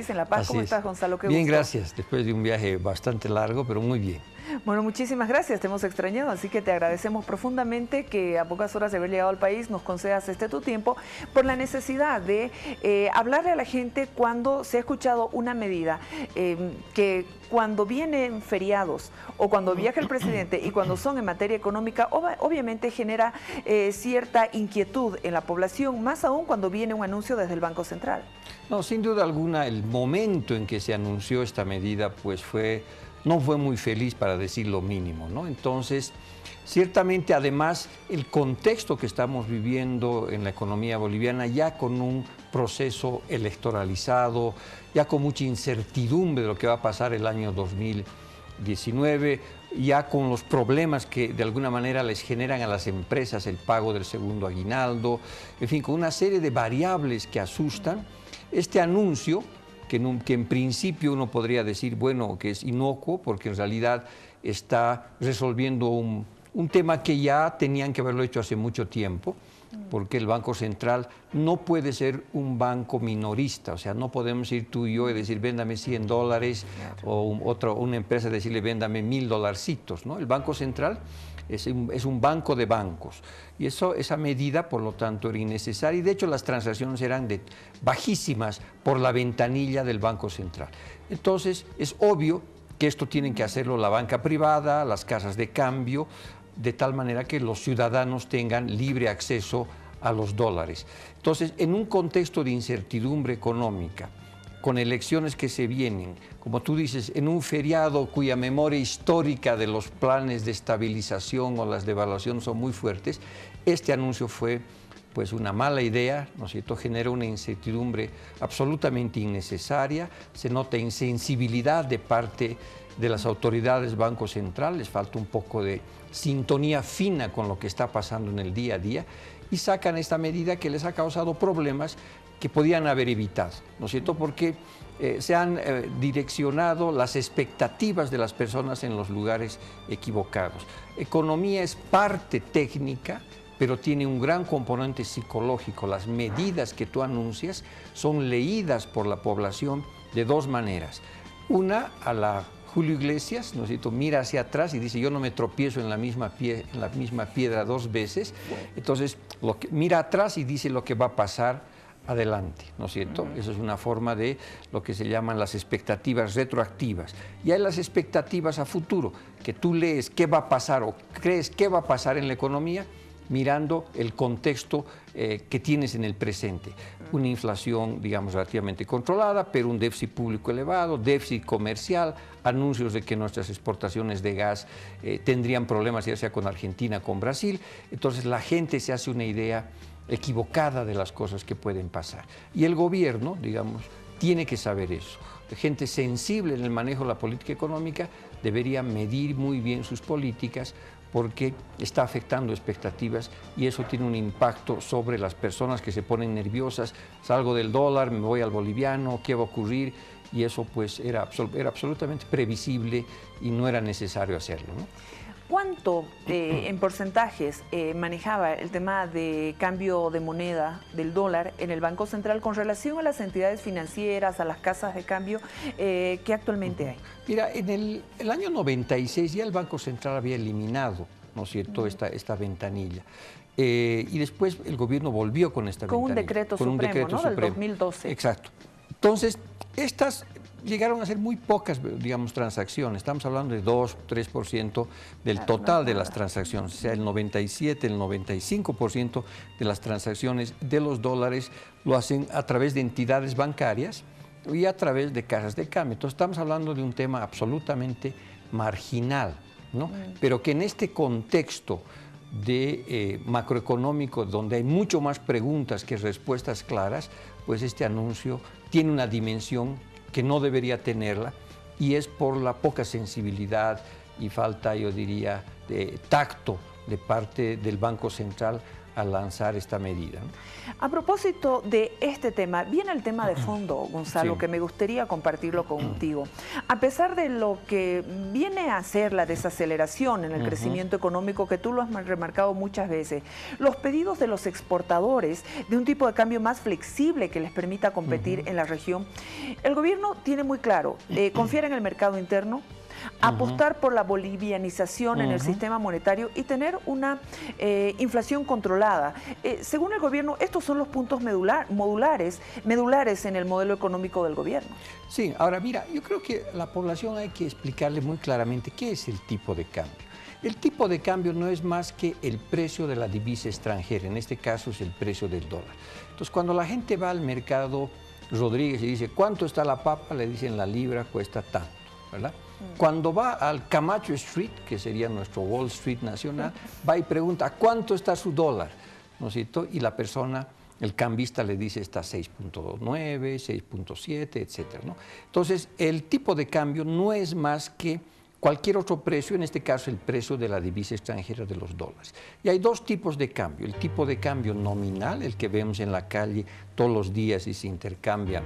en La Paz. Así ¿Cómo es. estás, Gonzalo? Qué Bien, gusto. gracias. Después de un viaje bastante largo, pero muy bien. Bueno, muchísimas gracias, te hemos extrañado, así que te agradecemos profundamente que a pocas horas de haber llegado al país nos concedas tu tiempo por la necesidad de hablarle a la gente cuando se ha escuchado una medida que cuando vienen feriados o cuando viaja el presidente y cuando son en materia económica, obviamente genera cierta inquietud en la población, más aún cuando viene un anuncio desde el Banco Central. No, sin duda alguna, el momento en que se anunció esta medida, pues no fue muy feliz, para decir lo mínimo, ¿no? Entonces, ciertamente, además, el contexto que estamos viviendo en la economía boliviana, ya con un proceso electoralizado, ya con mucha incertidumbre de lo que va a pasar el año 2019, ya con los problemas que de alguna manera les generan a las empresas el pago del segundo aguinaldo, en fin, con una serie de variables que asustan, este anuncio, que en principio uno podría decir, bueno, que es inocuo, porque en realidad está resolviendo un tema que ya tenían que haberlo hecho hace mucho tiempo, porque el Banco Central no puede ser un banco minorista, o sea, no podemos ir tú y yo y decir, véndame $100, o una empresa decirle, véndame $1000, ¿no? El Banco Central es un banco de bancos, y esa medida, por lo tanto, era innecesaria, y de hecho las transacciones eran bajísimas por la ventanilla del Banco Central. Entonces, es obvio que esto tienen que hacerlo la banca privada, las casas de cambio, de tal manera que los ciudadanos tengan libre acceso a los dólares. Entonces, en un contexto de incertidumbre económica, con elecciones que se vienen, como tú dices, en un feriado cuya memoria histórica de los planes de estabilización o las devaluaciones son muy fuertes, este anuncio fue pues una mala idea, ¿no es cierto? Genera una incertidumbre absolutamente innecesaria, se nota insensibilidad de parte de las autoridades Banco Central, les falta un poco de sintonía fina con lo que está pasando en el día a día, y sacan esta medida que les ha causado problemas que podían haber evitado, ¿no es cierto? Porque se han direccionado las expectativas de las personas en los lugares equivocados. Economía es parte técnica, pero tiene un gran componente psicológico. Las medidas que tú anuncias son leídas por la población de dos maneras. Una, a la Julio Iglesias, ¿no es cierto?, mira hacia atrás y dice, yo no me tropiezo en la misma piedra dos veces. Entonces, mira atrás y dice lo que va a pasar adelante, ¿no es cierto? Eso es una forma de lo que se llaman las expectativas retroactivas. Y hay las expectativas a futuro, que tú lees qué va a pasar o crees qué va a pasar en la economía, mirando el contexto que tienes en el presente. Una inflación, digamos, relativamente controlada, pero un déficit público elevado, déficit comercial, anuncios de que nuestras exportaciones de gas tendrían problemas, ya sea con Argentina, con Brasil. Entonces la gente se hace una idea equivocada de las cosas que pueden pasar. Y el gobierno, digamos, tiene que saber eso. Gente sensible en el manejo de la política económica debería medir muy bien sus políticas, porque está afectando expectativas y eso tiene un impacto sobre las personas que se ponen nerviosas. Salgo del dólar, me voy al boliviano, ¿qué va a ocurrir? Y eso pues era absolutamente previsible y no era necesario hacerlo, ¿no? ¿Cuánto en porcentajes manejaba el tema de cambio de moneda del dólar en el Banco Central con relación a las entidades financieras, a las casas de cambio que actualmente hay? Mira, en el año 96 ya el Banco Central había eliminado, ¿no es cierto?, esta ventanilla. Y después el gobierno volvió con esta ventanilla. Con un decreto supremo, ¿no?, del 2012. Exacto. Entonces, estas llegaron a ser muy pocas, digamos, transacciones. Estamos hablando de 2-3% del total de las transacciones. O sea, el 97, el 95% de las transacciones de los dólares lo hacen a través de entidades bancarias y a través de casas de cambio. Entonces, estamos hablando de un tema absolutamente marginal, ¿no? Pero que en este contexto de macroeconómico, donde hay mucho más preguntas que respuestas claras, pues este anuncio tiene una dimensión que no debería tenerla, y es por la poca sensibilidad y falta, yo diría, de tacto de parte del Banco Central a lanzar esta medida, ¿no? A propósito de este tema, viene el tema de fondo, Gonzalo, Sí. que me gustaría compartirlo contigo. A pesar de lo que viene a ser la desaceleración en el crecimiento económico, que tú lo has remarcado muchas veces, los pedidos de los exportadores de un tipo de cambio más flexible que les permita competir en la región, el gobierno tiene muy claro, confiar en el mercado interno, apostar por la bolivianización en el sistema monetario y tener una inflación controlada. Según el gobierno, estos son los puntos medulares en el modelo económico del gobierno. Sí, ahora mira, yo creo que a la población hay que explicarle muy claramente qué es el tipo de cambio. El tipo de cambio no es más que el precio de la divisa extranjera, en este caso es el precio del dólar. Entonces, cuando la gente va al mercado Rodríguez y dice, ¿cuánto está la papa? Le dicen, la libra cuesta tanto, ¿verdad? Cuando va al Camacho Street, que sería nuestro Wall Street nacional, va y pregunta, ¿cuánto está su dólar? ¿No es cierto? Y la persona, el cambista le dice, está 6.9, 6.7, etcétera, ¿no? Entonces, el tipo de cambio no es más que cualquier otro precio, en este caso el precio de la divisa extranjera de los dólares. Y hay dos tipos de cambio, el tipo de cambio nominal, el que vemos en la calle todos los días y se intercambian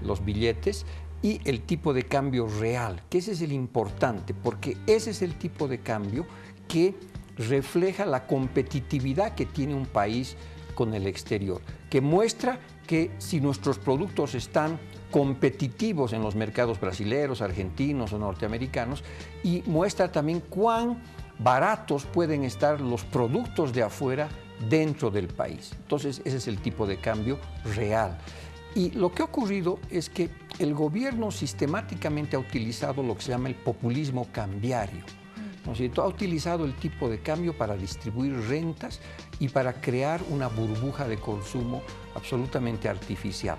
los billetes, y el tipo de cambio real, que ese es el importante, porque ese es el tipo de cambio que refleja la competitividad que tiene un país con el exterior, que muestra que si nuestros productos están competitivos en los mercados brasileños, argentinos o norteamericanos, y muestra también cuán baratos pueden estar los productos de afuera dentro del país. Entonces, ese es el tipo de cambio real. Y lo que ha ocurrido es que el gobierno sistemáticamente ha utilizado lo que se llama el populismo cambiario, ¿no es cierto? Ha utilizado el tipo de cambio para distribuir rentas y para crear una burbuja de consumo absolutamente artificial.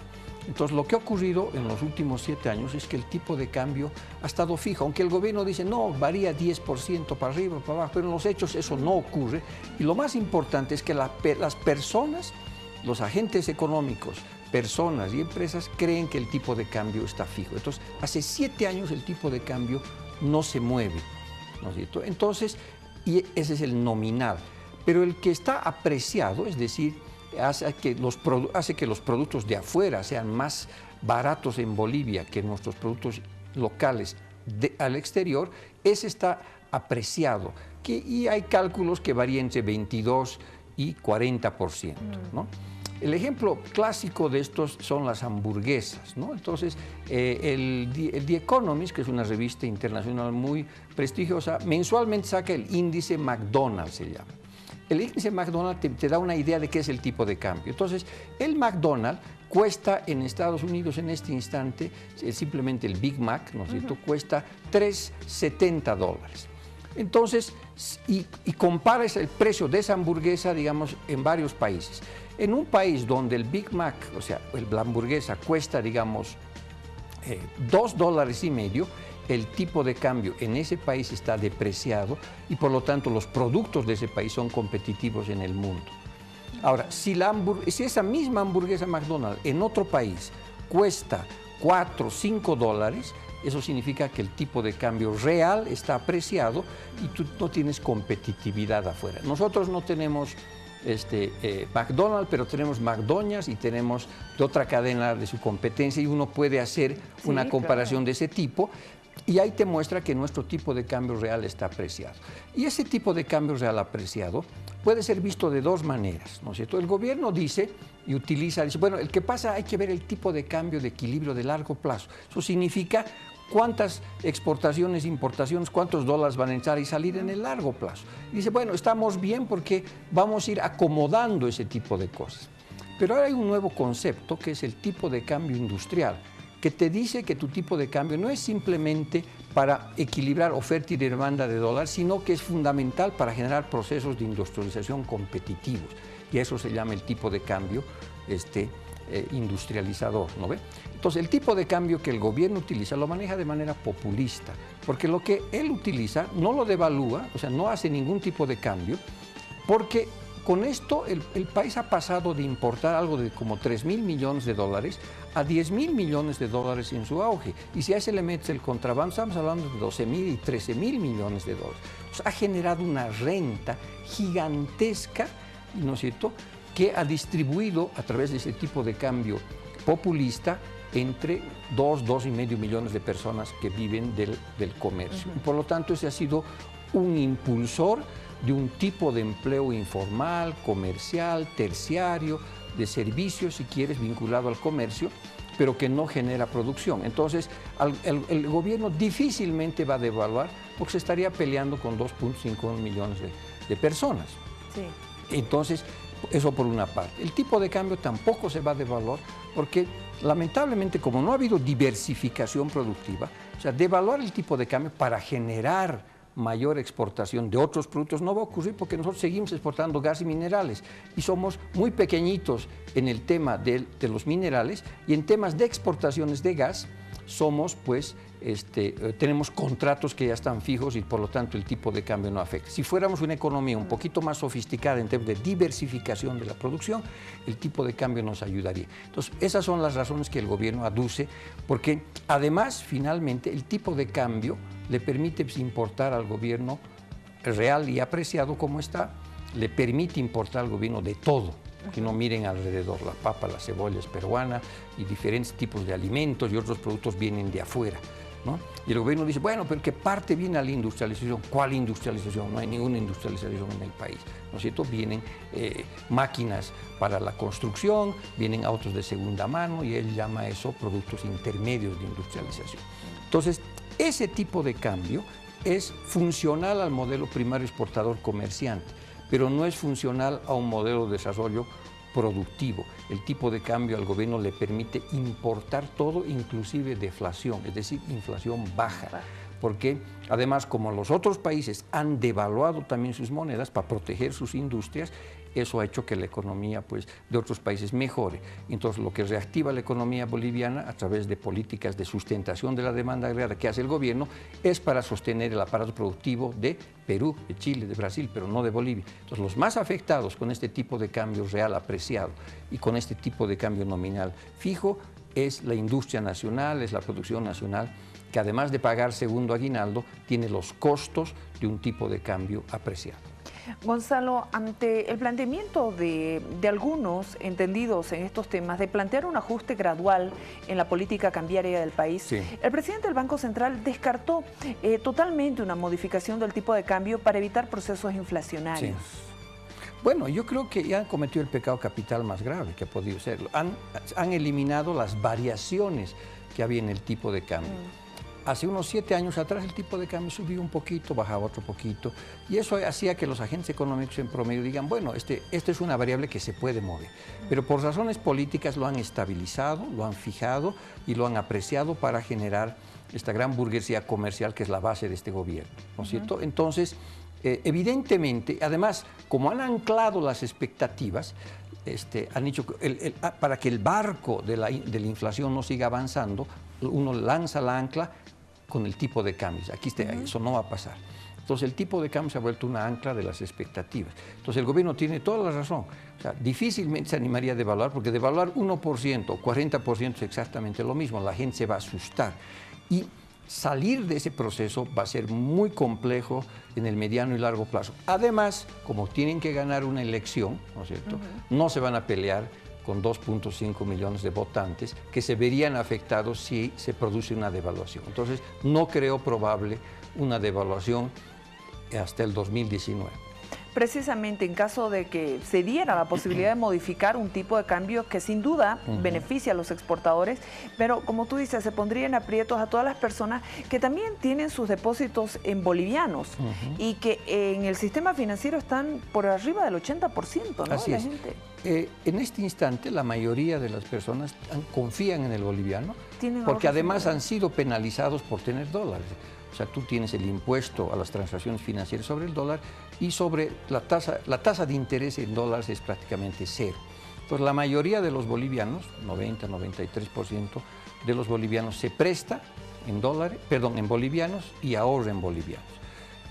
Entonces, lo que ha ocurrido en los últimos 7 años es que el tipo de cambio ha estado fijo, aunque el gobierno dice, no, varía 10% para arriba, para abajo, pero en los hechos eso no ocurre. Y lo más importante es que las personas, los agentes económicos, personas y empresas creen que el tipo de cambio está fijo. Entonces, hace 7 años el tipo de cambio no se mueve, ¿no es cierto? Entonces, y ese es el nominal. Pero el que está apreciado, es decir, hace que los productos de afuera sean más baratos en Bolivia que nuestros productos locales al exterior, ese está apreciado. Y hay cálculos que varían entre 22 y 40%, ¿no? El ejemplo clásico de estos son las hamburguesas, ¿no? Entonces, The Economist, que es una revista internacional muy prestigiosa, mensualmente saca el índice McDonald's, se llama. El índice McDonald's te da una idea de qué es el tipo de cambio. Entonces, el McDonald's cuesta en Estados Unidos en este instante, simplemente el Big Mac, ¿no es cierto?, cuesta $3.70. Entonces, y comparas el precio de esa hamburguesa, digamos, en varios países. En un país donde el Big Mac, o sea, la hamburguesa cuesta, digamos, $2.50, el tipo de cambio en ese país está depreciado y por lo tanto los productos de ese país son competitivos en el mundo. Ahora, si esa misma hamburguesa McDonald's en otro país cuesta $4 o $5, eso significa que el tipo de cambio real está apreciado y tú no tienes competitividad afuera. Nosotros no tenemos McDonald's, pero tenemos McDonald's y tenemos de otra cadena de su competencia y uno puede hacer una comparación de ese tipo y ahí te muestra que nuestro tipo de cambio real está apreciado. Y ese tipo de cambio real apreciado puede ser visto de dos maneras, ¿no es cierto? El gobierno dice y dice, bueno, el que pasa hay que ver el tipo de cambio de equilibrio de largo plazo. Eso significa cuántas exportaciones, importaciones, cuántos dólares van a entrar y salir en el largo plazo. Y dice, bueno, estamos bien porque vamos a ir acomodando ese tipo de cosas. Pero ahora hay un nuevo concepto que es el tipo de cambio industrial, que te dice que tu tipo de cambio no es simplemente para equilibrar oferta y demanda de dólares, sino que es fundamental para generar procesos de industrialización competitivos. Y eso se llama el tipo de cambio industrializador, ¿no ve? Entonces, el tipo de cambio que el gobierno utiliza lo maneja de manera populista, porque lo que él utiliza no lo devalúa, o sea, no hace ningún tipo de cambio, porque con esto el país ha pasado de importar algo de como 3.000 millones de dólares a 10.000 millones de dólares en su auge. Y si a ese le metes el contrabando, estamos hablando de 12.000 y 13.000 millones de dólares. Entonces, ha generado una renta gigantesca ¿no es cierto?, que ha distribuido a través de ese tipo de cambio populista entre 2,5 millones de personas que viven del comercio. Y por lo tanto, ese ha sido un impulsor de un tipo de empleo informal, comercial, terciario, de servicios, si quieres, vinculado al comercio, pero que no genera producción. Entonces, el gobierno difícilmente va a devaluar porque se estaría peleando con 2,5 millones de personas. Sí. Entonces, eso por una parte. El tipo de cambio tampoco se va a devaluar porque, lamentablemente, como no ha habido diversificación productiva, o sea, devaluar el tipo de cambio para generar mayor exportación de otros productos no va a ocurrir porque nosotros seguimos exportando gas y minerales y somos muy pequeñitos en el tema de los minerales, y en temas de exportaciones de gas somos, pues, tenemos contratos que ya están fijos y por lo tanto el tipo de cambio no afecta. Si fuéramos una economía un poquito más sofisticada en términos de diversificación de la producción, el tipo de cambio nos ayudaría. Entonces, esas son las razones que el gobierno aduce, porque además, finalmente, el tipo de cambio le permite importar al gobierno real y apreciado como está, le permite importar al gobierno de todo. Que no miren alrededor, la papa, la cebolla es peruana y diferentes tipos de alimentos y otros productos vienen de afuera, ¿no? Y el gobierno dice, bueno, pero ¿qué parte viene a la industrialización? ¿Cuál industrialización? No hay ninguna industrialización en el país, ¿no es cierto? Vienen máquinas para la construcción, vienen autos de segunda mano y él llama eso productos intermedios de industrialización. Entonces, ese tipo de cambio es funcional al modelo primario exportador comerciante, pero no es funcional a un modelo de desarrollo productivo. El tipo de cambio al gobierno le permite importar todo, inclusive deflación, es decir, inflación baja. Porque además, como los otros países han devaluado también sus monedas para proteger sus industrias, eso ha hecho que la economía, pues, de otros países mejore. Entonces, lo que reactiva la economía boliviana a través de políticas de sustentación de la demanda agregada que hace el gobierno es para sostener el aparato productivo de Perú, de Chile, de Brasil, pero no de Bolivia. Entonces, los más afectados con este tipo de cambio real apreciado y con este tipo de cambio nominal fijo es la industria nacional, es la producción nacional, que además de pagar segundo aguinaldo, tiene los costos de un tipo de cambio apreciado. Gonzalo, ante el planteamiento de algunos entendidos en estos temas de plantear un ajuste gradual en la política cambiaria del país, sí, el presidente del Banco Central descartó totalmente una modificación del tipo de cambio para evitar procesos inflacionarios. Sí. Bueno, yo creo que ya han cometido el pecado capital más grave que ha podido ser. Han eliminado las variaciones que había en el tipo de cambio. Hace unos 7 años atrás el tipo de cambio subía un poquito, bajaba otro poquito, y eso hacía que los agentes económicos en promedio digan, bueno, este es una variable que se puede mover, pero por razones políticas lo han estabilizado, lo han fijado y lo han apreciado para generar esta gran burguesía comercial que es la base de este gobierno, ¿no es cierto? Entonces, evidentemente, además, como han anclado las expectativas, han dicho para que el barco de la inflación no siga avanzando, uno lanza la ancla con el tipo de cambio. Aquí eso no va a pasar. Entonces el tipo de cambio se ha vuelto una ancla de las expectativas. Entonces el gobierno tiene toda la razón. O sea, difícilmente se animaría a devaluar, porque devaluar 1% o 40% es exactamente lo mismo. La gente se va a asustar. Y salir de ese proceso va a ser muy complejo en el mediano y largo plazo. Además, como tienen que ganar una elección, ¿no es cierto? No se van a pelear con 2,5 millones de votantes que se verían afectados si se produce una devaluación. Entonces, no creo probable una devaluación hasta el 2019. Precisamente en caso de que se diera la posibilidad de modificar un tipo de cambio que sin duda beneficia a los exportadores, pero como tú dices, se pondría en aprietos a todas las personas que también tienen sus depósitos en bolivianos y que en el sistema financiero están por arriba del 80%, ¿no? Así es. En este instante la mayoría de las personas confían en el boliviano porque además han sido penalizados por tener dólares. O sea, tú tienes el impuesto a las transacciones financieras sobre el dólar y sobre la tasa de interés en dólares es prácticamente cero. Entonces, la mayoría de los bolivianos, 90-93% de los bolivianos se presta en bolivianos y ahorra en bolivianos.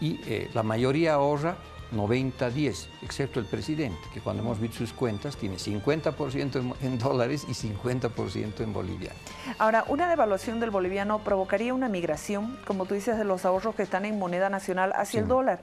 Y la mayoría ahorra 90-10, excepto el presidente, que cuando hemos visto sus cuentas tiene 50% en dólares y 50% en boliviano. Ahora, una devaluación del boliviano provocaría una migración, como tú dices, de los ahorros que están en moneda nacional hacia el dólar.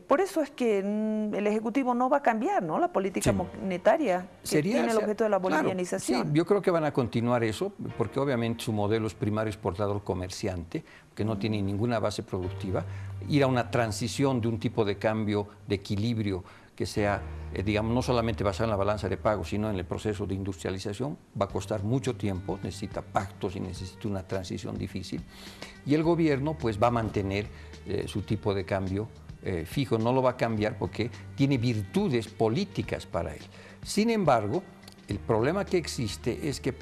Por eso es que el Ejecutivo no va a cambiar, ¿no?, la política monetaria que tiene el objeto de la bolivianización. Claro, sí, yo creo que van a continuar eso, porque obviamente su modelo es primario exportador comerciante, que no tiene ninguna base productiva. Ir a una transición de un tipo de cambio de equilibrio que sea, digamos, no solamente basado en la balanza de pagos, sino en el proceso de industrialización, va a costar mucho tiempo, necesita pactos y necesita una transición difícil. Y el gobierno pues va a mantener su tipo de cambio fijo, no lo va a cambiar porque tiene virtudes políticas para él. Sin embargo, el problema que existe es que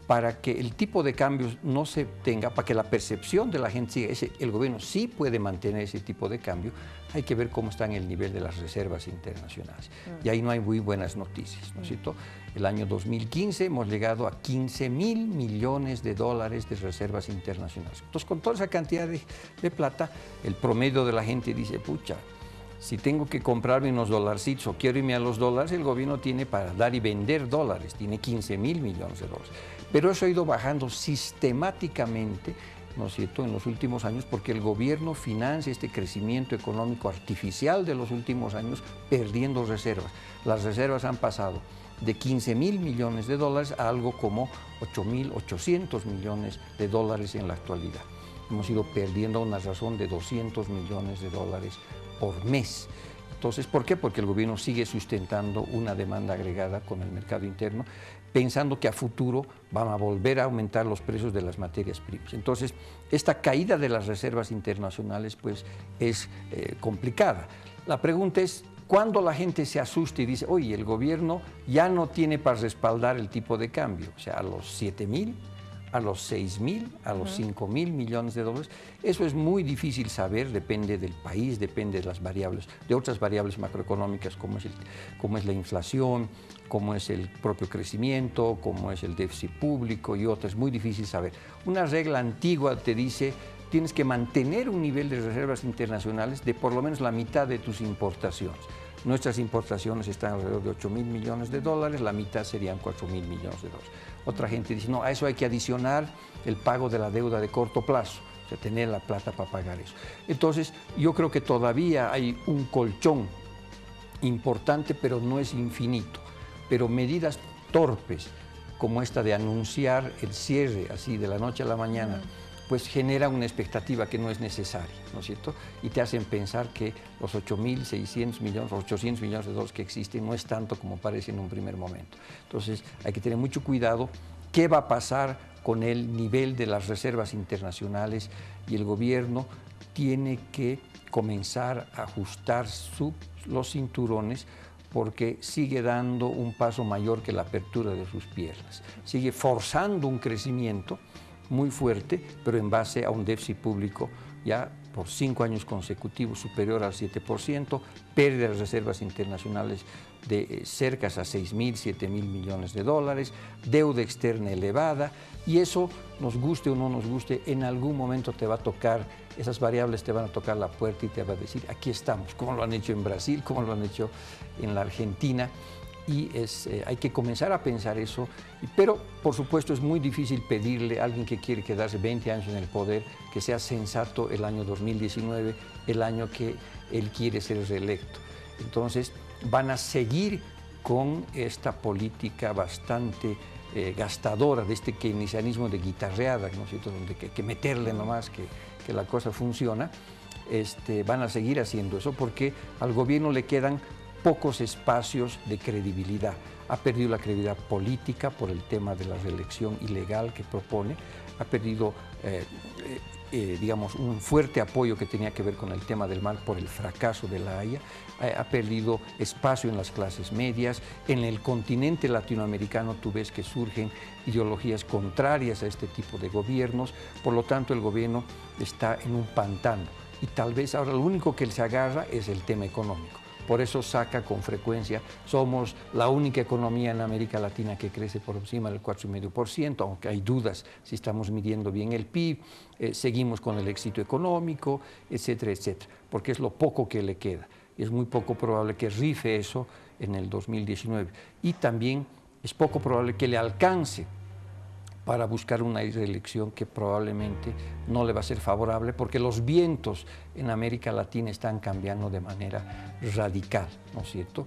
para que el tipo de cambios no se tenga, para que la percepción de la gente siga, el gobierno sí puede mantener ese tipo de cambio, hay que ver cómo está en el nivel de las reservas internacionales. Y ahí no hay muy buenas noticias, ¿no es cierto? El año 2015 hemos llegado a 15.000 millones de dólares de reservas internacionales. Entonces, con toda esa cantidad de plata, el promedio de la gente dice, pucha, si tengo que comprarme unos dolarcitos o quiero irme a los dólares, el gobierno tiene para dar y vender dólares, tiene 15.000 millones de dólares. Pero eso ha ido bajando sistemáticamente, ¿no es cierto?, en los últimos años, porque el gobierno financia este crecimiento económico artificial de los últimos años perdiendo reservas. Las reservas han pasado de 15.000 millones de dólares a algo como 8.800 millones de dólares en la actualidad. Hemos ido perdiendo a una razón de 200 millones de dólares por mes. Entonces, ¿por qué? Porque el gobierno sigue sustentando una demanda agregada con el mercado interno, pensando que a futuro van a volver a aumentar los precios de las materias primas. Entonces, esta caída de las reservas internacionales pues, es complicada. La pregunta es, ¿cuándo la gente se asusta y dice, oye, el gobierno ya no tiene para respaldar el tipo de cambio? O sea, a los 7.000, a los 6.000, a los 5.000 millones de dólares. Eso es muy difícil saber, depende del país, depende de las variables, de otras variables macroeconómicas como es la inflación, como es el propio crecimiento, como es el déficit público y otras. Es muy difícil saber. Una regla antigua te dice, tienes que mantener un nivel de reservas internacionales de por lo menos la mitad de tus importaciones. Nuestras importaciones están alrededor de 8.000 millones de dólares, la mitad serían 4.000 millones de dólares. Otra gente dice, no, a eso hay que adicionar el pago de la deuda de corto plazo, o sea, tener la plata para pagar eso. Entonces, yo creo que todavía hay un colchón importante, pero no es infinito. Pero medidas torpes, como esta de anunciar el cierre así de la noche a la mañana, pues genera una expectativa que no es necesaria, ¿no es cierto? Y te hacen pensar que los 8.600 millones, 800 millones de dólares que existen no es tanto como parece en un primer momento. Entonces hay que tener mucho cuidado qué va a pasar con el nivel de las reservas internacionales y el gobierno tiene que comenzar a ajustar los cinturones porque sigue dando un paso mayor que la apertura de sus piernas, sigue forzando un crecimiento muy fuerte, pero en base a un déficit público ya por 5 años consecutivos superior al 7%, pérdida de reservas internacionales de cerca a 6.000, 7.000 millones de dólares, deuda externa elevada, y eso, nos guste o no nos guste, en algún momento te va a tocar, esas variables te van a tocar la puerta y te va a decir, aquí estamos, como lo han hecho en Brasil, como lo han hecho en la Argentina, y hay que comenzar a pensar eso, pero por supuesto es muy difícil pedirle a alguien que quiere quedarse 20 años en el poder que sea sensato el año 2019, el año que él quiere ser reelecto. Entonces van a seguir con esta política bastante gastadora de este keynesianismo de guitarreada, ¿no es cierto?, donde hay que meterle nomás que la cosa funciona. Van a seguir haciendo eso porque al gobierno le quedan pocos espacios de credibilidad. Ha perdido la credibilidad política por el tema de la reelección ilegal que propone, ha perdido, digamos, un fuerte apoyo que tenía que ver con el tema del mar por el fracaso de la Haya, ha perdido espacio en las clases medias. En el continente latinoamericano tú ves que surgen ideologías contrarias a este tipo de gobiernos, por lo tanto el gobierno está en un pantano y tal vez ahora lo único que él se agarra es el tema económico. por eso saca con frecuencia, somos la única economía en América Latina que crece por encima del 4,5%, aunque hay dudas si estamos midiendo bien el PIB, seguimos con el éxito económico, etcétera, etcétera, porque es lo poco que le queda. Es muy poco probable que rife eso en el 2019. Y también es poco probable que le alcance para buscar una reelección que probablemente no le va a ser favorable, porque los vientos en América Latina están cambiando de manera radical, ¿no es cierto?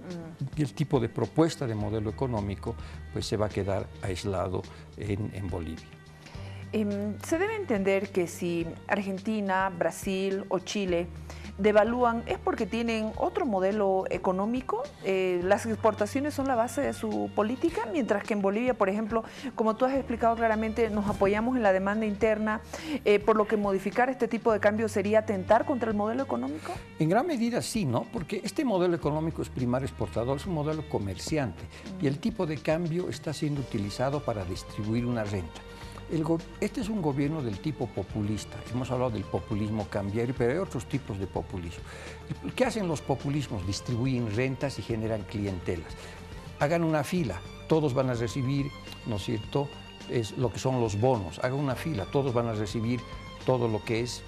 Y el tipo de propuesta de modelo económico pues se va a quedar aislado en Bolivia. Se debe entender que si Argentina, Brasil o Chile devalúan, ¿es porque tienen otro modelo económico? ¿Las exportaciones son la base de su política? Mientras que en Bolivia, por ejemplo, como tú has explicado claramente, nos apoyamos en la demanda interna, por lo que modificar este tipo de cambio sería atentar contra el modelo económico. En gran medida sí, ¿no? Porque este modelo económico es primario exportador, es un modelo comerciante y el tipo de cambio está siendo utilizado para distribuir una renta. Este es un gobierno del tipo populista. Hemos hablado del populismo cambiario, pero hay otros tipos de populismo. ¿Qué hacen los populismos? Distribuyen rentas y generan clientelas. Hagan una fila, todos van a recibir, ¿no es cierto?, es lo que son los bonos. Hagan una fila, todos van a recibir todo lo que es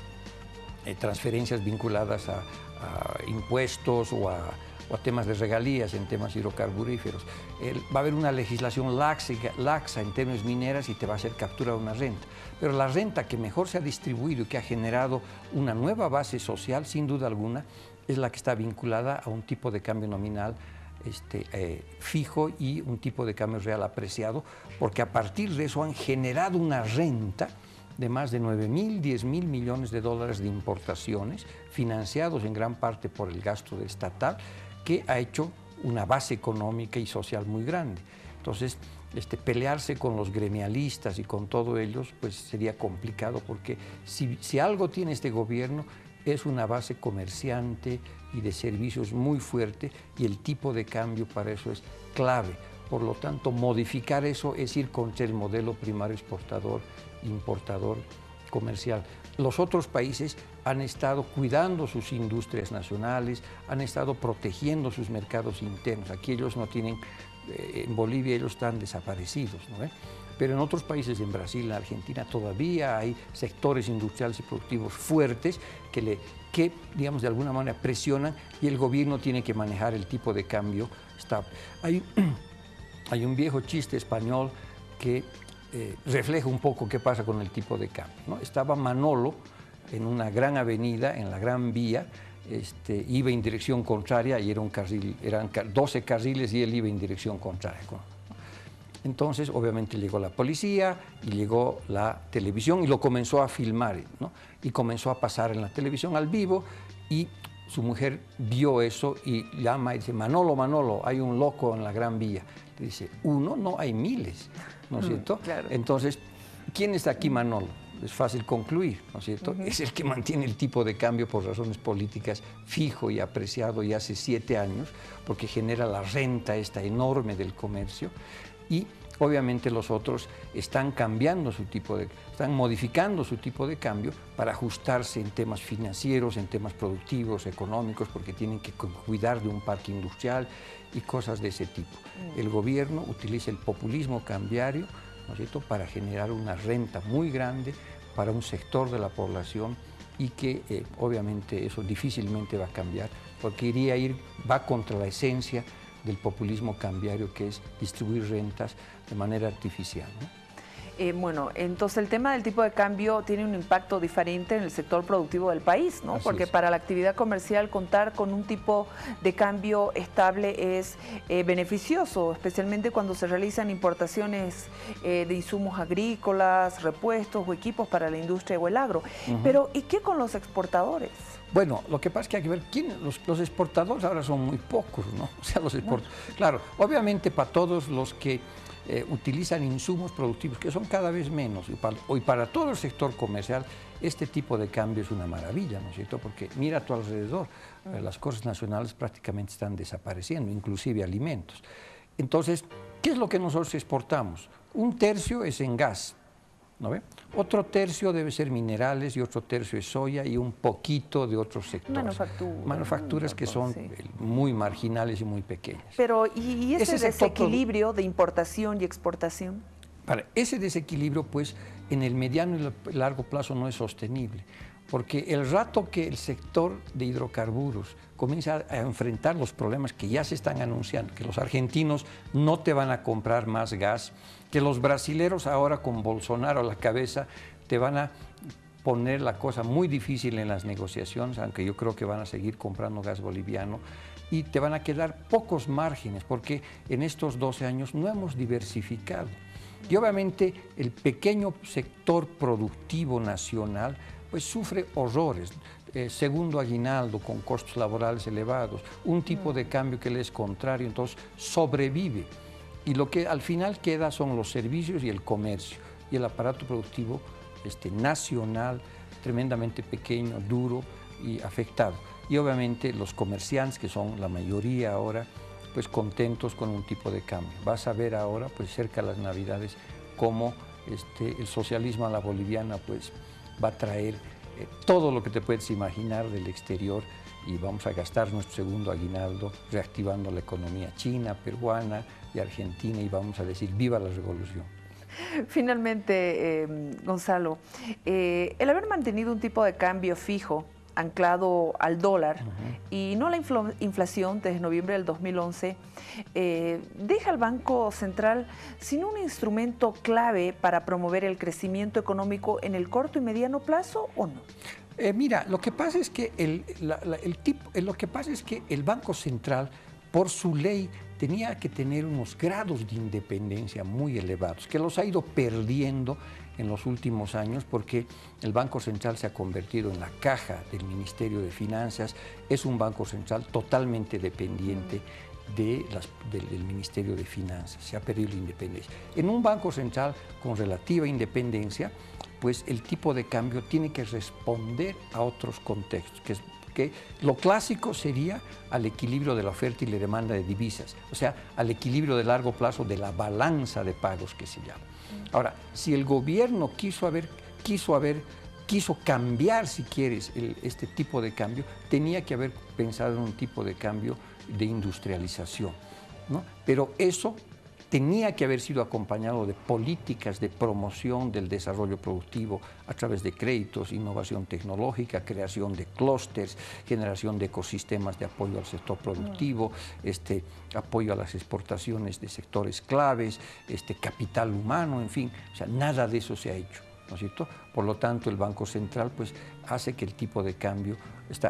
transferencias vinculadas a impuestos o a temas de regalías en temas hidrocarburíferos. Va a haber una legislación laxa en términos mineras y te va a hacer capturar una renta. Pero la renta que mejor se ha distribuido y que ha generado una nueva base social, sin duda alguna, es la que está vinculada a un tipo de cambio nominal fijo y un tipo de cambio real apreciado, porque a partir de eso han generado una renta de más de 9.000, 10.000 millones de dólares de importaciones, financiados en gran parte por el gasto estatal, que ha hecho una base económica y social muy grande. Entonces, pelearse con los gremialistas y con todos ellos, pues sería complicado, porque si algo tiene este gobierno es una base comerciante y de servicios muy fuerte, y el tipo de cambio para eso es clave. Por lo tanto, modificar eso es ir contra el modelo primario exportador, importador, comercial. Los otros países han estado cuidando sus industrias nacionales, han estado protegiendo sus mercados internos. Aquí ellos no tienen, en Bolivia ellos están desaparecidos, ¿no? Pero en otros países, en Brasil, en Argentina, todavía hay sectores industriales y productivos fuertes que, digamos, de alguna manera presionan, y el gobierno tiene que manejar el tipo de cambio estable. Hay un viejo chiste español que refleja un poco qué pasa con el tipo de cambio, ¿no? Estaba Manolo en una gran avenida, en la Gran Vía, iba en dirección contraria y eran 12 carriles y él iba en dirección contraria. Entonces, obviamente, llegó la policía y llegó la televisión y lo comenzó a filmar, ¿no? Y comenzó a pasar en la televisión al vivo, y su mujer vio eso y llama y dice: Manolo, Manolo, hay un loco en la Gran Vía. Le dice: uno, no, hay miles, ¿no es cierto? Claro. Entonces, ¿quién está aquí, Manolo? Es fácil concluir, ¿no es cierto? Es el que mantiene el tipo de cambio por razones políticas fijo y apreciado ya hace 7 años, porque genera la renta esta enorme del comercio, y obviamente los otros están están modificando su tipo de cambio para ajustarse en temas financieros, en temas productivos, económicos, porque tienen que cuidar de un parque industrial y cosas de ese tipo. El gobierno utiliza el populismo cambiario, ¿no es cierto?, para generar una renta muy grande para un sector de la población, y que obviamente eso difícilmente va a cambiar, porque va contra la esencia del populismo cambiario, que es distribuir rentas de manera artificial, ¿no? Bueno, entonces el tema del tipo de cambio tiene un impacto diferente en el sector productivo del país, ¿no? Porque para la actividad comercial contar con un tipo de cambio estable es beneficioso, especialmente cuando se realizan importaciones de insumos agrícolas, repuestos o equipos para la industria o el agro. Pero, ¿y qué con los exportadores? Bueno, lo que pasa es que hay que ver los exportadores ahora son muy pocos, ¿no? O sea, claro, obviamente para todos los que utilizan insumos productivos, que son cada vez menos, y para todo el sector comercial, este tipo de cambio es una maravilla, ¿no es cierto? Porque mira a tu alrededor, las cosas nacionales prácticamente están desapareciendo, inclusive alimentos. Entonces, ¿qué es lo que nosotros exportamos? 1/3 es en gas, ¿no ve? Otro tercio debe ser minerales y otro tercio es soya y un poquito de otros sectores. Manufacturas que son muy marginales y muy pequeñas. Pero, ¿y ese desequilibrio de importación y exportación? Para ese desequilibrio, pues, en el mediano y el largo plazo no es sostenible. Porque el rato que el sector de hidrocarburos comienza a enfrentar los problemas que ya se están anunciando, que los argentinos no te van a comprar más gas, que los brasileros ahora con Bolsonaro a la cabeza te van a poner la cosa muy difícil en las negociaciones, aunque yo creo que van a seguir comprando gas boliviano, y te van a quedar pocos márgenes, porque en estos 12 años no hemos diversificado. Y obviamente el pequeño sector productivo nacional pues sufre horrores, segundo aguinaldo con costos laborales elevados, un tipo de cambio que le es contrario, entonces sobrevive. Y lo que al final queda son los servicios y el comercio, y el aparato productivo nacional, tremendamente pequeño, duro y afectado. Y obviamente los comerciantes, que son la mayoría ahora, pues contentos con un tipo de cambio. Vas a ver ahora, pues cerca de las Navidades, cómo el socialismo a la boliviana, pues va a traer todo lo que te puedes imaginar del exterior y vamos a gastar nuestro segundo aguinaldo reactivando la economía china, peruana y argentina y vamos a decir ¡viva la revolución! Finalmente, Gonzalo, el haber mantenido un tipo de cambio fijo anclado al dólar y no la inflación desde noviembre del 2011, deja al Banco Central sin un instrumento clave para promover el crecimiento económico en el corto y mediano plazo, ¿o no? Mira, lo que pasa es que el Banco Central, por su ley, tenía que tener unos grados de independencia muy elevados, que los ha ido perdiendo en los últimos años porque el Banco Central se ha convertido en la caja del Ministerio de Finanzas, es un Banco Central totalmente dependiente del Ministerio de Finanzas, se ha perdido la independencia. En un Banco Central con relativa independencia, pues el tipo de cambio tiene que responder a otros contextos, que lo clásico sería al equilibrio de la oferta y la demanda de divisas, o sea, al equilibrio de largo plazo de la balanza de pagos que se llama. Ahora, si el gobierno quiso cambiar, si quieres, este tipo de cambio, tenía que haber pensado en un tipo de cambio de industrialización, ¿no? Pero eso tenía que haber sido acompañado de políticas de promoción del desarrollo productivo a través de créditos, innovación tecnológica, creación de clústeres, generación de ecosistemas de apoyo al sector productivo, apoyo a las exportaciones de sectores claves, capital humano, en fin, o sea, nada de eso se ha hecho, ¿no es cierto? Por lo tanto, el Banco Central pues, hace que el tipo de cambio,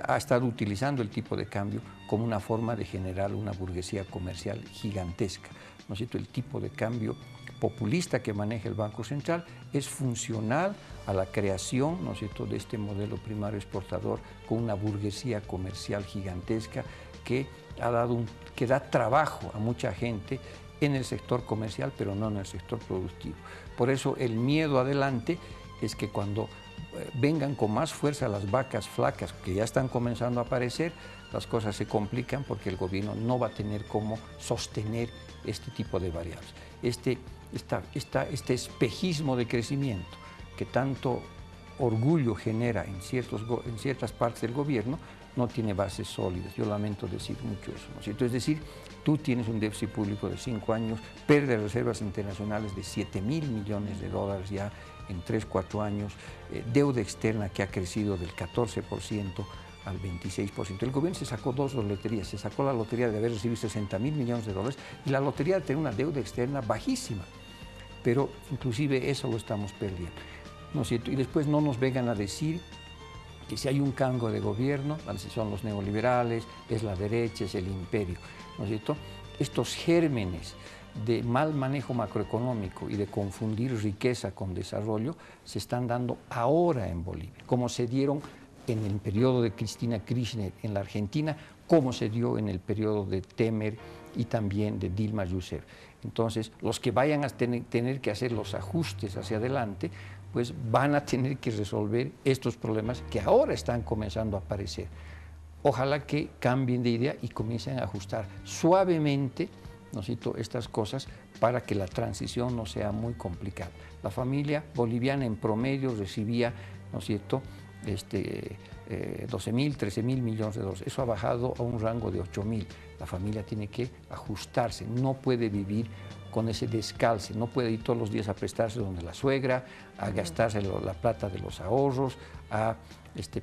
ha estado utilizando el tipo de cambio como una forma de generar una burguesía comercial gigantesca, ¿no es cierto? El tipo de cambio populista que maneja el Banco Central es funcional a la creación, ¿no es cierto?, de este modelo primario exportador con una burguesía comercial gigantesca que da trabajo a mucha gente en el sector comercial, pero no en el sector productivo. Por eso el miedo adelante es que cuando vengan con más fuerza las vacas flacas que ya están comenzando a aparecer, las cosas se complican porque el gobierno no va a tener cómo sostener este tipo de variables. Este espejismo de crecimiento que tanto orgullo genera en ciertas partes del gobierno no tiene bases sólidas. Yo lamento decir mucho eso, ¿no es cierto? Es decir, tú tienes un déficit público de 5 años, pérdida de reservas internacionales de $7.000 millones ya en 3, 4 años, deuda externa que ha crecido del 14% al 26%. El gobierno se sacó 2 loterías, se sacó la lotería de haber recibido $60.000 millones y la lotería de tener una deuda externa bajísima, pero inclusive eso lo estamos perdiendo, ¿no es cierto? Y después no nos vengan a decir que si hay un cambio de gobierno, si son los neoliberales, es la derecha, es el imperio, ¿no es cierto? Estos gérmenes de mal manejo macroeconómico y de confundir riqueza con desarrollo se están dando ahora en Bolivia, como se dieron en el periodo de Cristina Kirchner en la Argentina, como se dio en el periodo de Temer y también de Dilma Rousseff. Entonces, los que vayan a tener que hacer los ajustes hacia adelante, pues van a tener que resolver estos problemas que ahora están comenzando a aparecer. Ojalá que cambien de idea y comiencen a ajustar suavemente, ¿no es cierto?, estas cosas para que la transición no sea muy complicada. La familia boliviana en promedio recibía, ¿no es cierto?, 12.000, 13.000 millones de dólares. Eso ha bajado a un rango de 8.000. La familia tiene que ajustarse, no puede vivir con ese descalce, no puede ir todos los días a prestarse donde la suegra, a gastarse la plata de los ahorros, a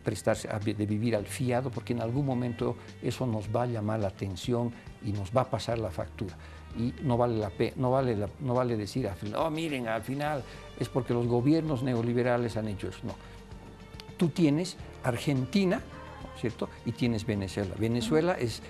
prestarse, de vivir al fiado, porque en algún momento eso nos va a llamar la atención y nos va a pasar la factura. Y no vale decir, oh, miren, al final es porque los gobiernos neoliberales han hecho eso. No. Tú tienes Argentina, ¿no es cierto?, y tienes Venezuela. Venezuela es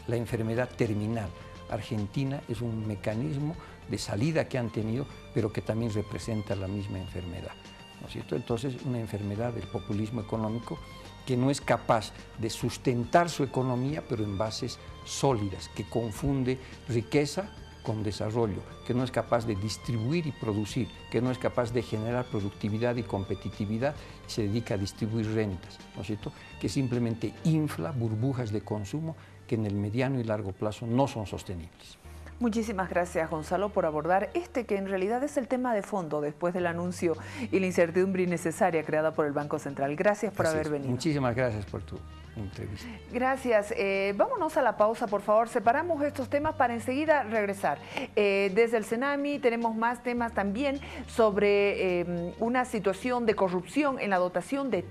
la enfermedad terminal. Argentina es un mecanismo de salida que han tenido, pero que también representa la misma enfermedad, ¿no es cierto? Entonces, una enfermedad del populismo económico que no es capaz de sustentar su economía, pero en bases sólidas, que confunde riqueza con desarrollo, que no es capaz de distribuir y producir, que no es capaz de generar productividad y competitividad, y se dedica a distribuir rentas, ¿no es cierto?, que simplemente infla burbujas de consumo que en el mediano y largo plazo no son sostenibles. Muchísimas gracias, Gonzalo, por abordar que en realidad es el tema de fondo después del anuncio y la incertidumbre innecesaria creada por el Banco Central. Gracias por haber venido. Muchísimas gracias por tu entrevista. Gracias. Vámonos a la pausa, por favor. Separamos estos temas para enseguida regresar. Desde el CENAMI tenemos más temas también sobre una situación de corrupción en la dotación de